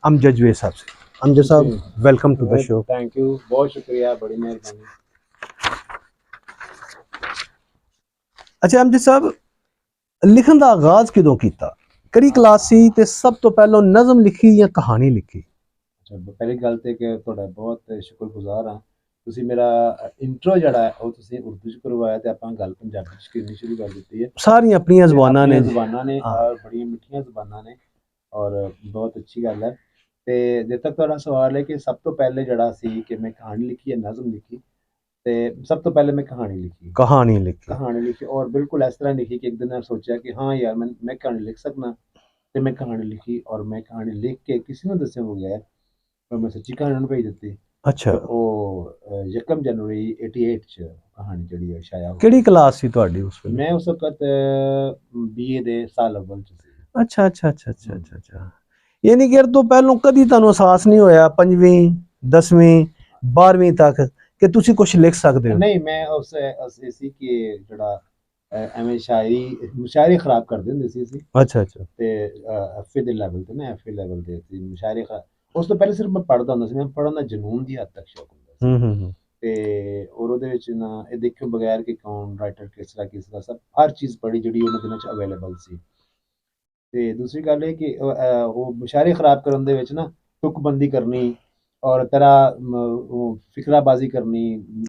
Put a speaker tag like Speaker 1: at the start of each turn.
Speaker 1: अमजद जवेद साहब से। अमजद साहब, welcome to the show.
Speaker 2: Thank you, बहुत शुक्रिया, बड़ी मेहरबानी।
Speaker 1: अच्छा अमजद साहब, लिखण का आगाज किदों कीता? किहड़ी क्लास सी ते सब तो पहलों नज़म लिखी या कहानी लिखी?
Speaker 2: अच्छा, पहली गल ते कि तुहाडा बहुत शुक्रगुजार हाँ, ਤੁਸੀਂ ਮੇਰਾ ਇੰਟਰੋ ਜਿਹੜਾ ਹੈ ਉਹ ਤੁਸੀਂ ਉਰਦੂ 'ਚ ਕਰਵਾਇਆ ਤੇ ਆਪਾਂ ਗੱਲ ਪੰਜਾਬੀ 'ਚ ਕਰਨੀ ਸ਼ੁਰੂ ਕਰ ਦਿੱਤੀ ਹੈ।
Speaker 1: सारियां अपनियां
Speaker 2: ਤੇ
Speaker 1: ज़बानां ने
Speaker 2: ਆਪਣੀਆਂ
Speaker 1: जी।
Speaker 2: ਜ਼ੁਬਾਨਾਂ ਨੇ
Speaker 1: हाँ।
Speaker 2: ਔਰ ਬੜੀਆਂ ਮਿੱਠੀਆਂ ਜ਼ੁਬਾਨਾਂ ਨੇ ਔਰ ਬਹੁਤ ਅੱਛੀ ਗੱਲ ਹੈ। ਤੇ ਜਿੱਥੇ ਤੱਕ ਤੁਹਾਡਾ ਸਵਾਲ ਹੈ ਕਿ ਸਭ ਤੋਂ ਪਹਿਲੇ ਜਿਹੜਾ ਸੀ ਕਿ ਮੈਂ ਕਹਾਣੀ ਲਿਖੀ ਹੈ, ਨਜ਼ਮ ਲਿਖੀ, ਤੇ ਸਭ ਤੋਂ ਪਹਿਲੇ ਮੈਂ ਕਹਾਣੀ ਲਿਖੀ।
Speaker 1: कहानी लिखी।
Speaker 2: कहानी लिखी और बिल्कुल इस तरह लिखी कि एक दिन मैं सोचा कि हाँ यार मैं कहानी लिख सकना, तो मैं कहानी लिखी और मैं कहानी लिख के किसी ने दस्या हो गया और मैं सच्ची कहानी उन्हें भेज दी।
Speaker 1: अच्छा,
Speaker 2: तो वो 1 जनवरी 88 च कहानी जड़ी है शाया हो
Speaker 1: किहड़ी
Speaker 2: गई।
Speaker 1: क्लास सी तुहाडी उस वेले?
Speaker 2: मैं उस वक्त बीए दे साल अव्वल च सी।
Speaker 1: अच्छा अच्छा अच्छा अच्छा अच्छा अच्छा। यानी कि तो पहलों कदी तुहानू एहसास नहीं होया 5वीं 10वीं 12वीं तक कि तुसी कुछ लिख सकदे हो?
Speaker 2: नहीं, मैं उस सी कि जड़ा ਐਵੇਂ ਮੁਸ਼ਾਇਰੇ ਖਰਾਬ ਕਰਦੇ ਹੁੰਦੇ ਸੀ ਅਸੀਂ।
Speaker 1: अच्छा अच्छा।
Speaker 2: ਤੇ ਐਫਏ ਦੇ ਲੈਵਲ ਤੇ ਨਾ, ਐਫਏ ਲੈਵਲ ਤੇ ਅਸੀਂ ਮੁਸ਼ਾਇਰੇ ਉਸ ਤੋਂ ਪਹਿਲੇ ਸਿਰਫ ਮੈਂ ਪੜ੍ਹਦਾ ਹੁੰਦਾ ਸੀ, ਮੈਂ ਪੜ੍ਹਨ ਦਾ ਜਨੂਨ ਦੀ ਹੱਦ ਤੱਕ ਸ਼ੌਕ ਹੁੰਦਾ ਸੀ।
Speaker 1: हम्म।
Speaker 2: ਤੇ ਔਰ ਉਹਦੇ ਵਿੱਚ ਨਾ ਇਹ ਦੇਖਿਓ ਬਗੈਰ ਕਿ ਕੌਣ ਰਾਈਟਰ ਕਿਸ ਤਰ੍ਹਾਂ ਸਭ ਹਰ ਚੀਜ਼ ਪੜ੍ਹੀ ਜਿਹੜੀ ਉਹਨਾਂ ਦਿਨਾਂ 'ਚ ਅਵੇਲੇਬਲ ਸੀ। ਤੇ ਦੂਸਰੀ ਗੱਲ ਇਹ ਕਿ ਉਹ ਮੁਸ਼ਾਇਰੇ ਖਰਾਬ ਕਰਨ ਦੇ ਵਿੱਚ ਨਾ ਤੁਕਬੰਦੀ ਕਰਨੀ ਔਰ ਤਰ੍ਹਾਂ ਉਹ ਫਿਕਰਾਬਾਜ਼ੀ ਕਰਨੀ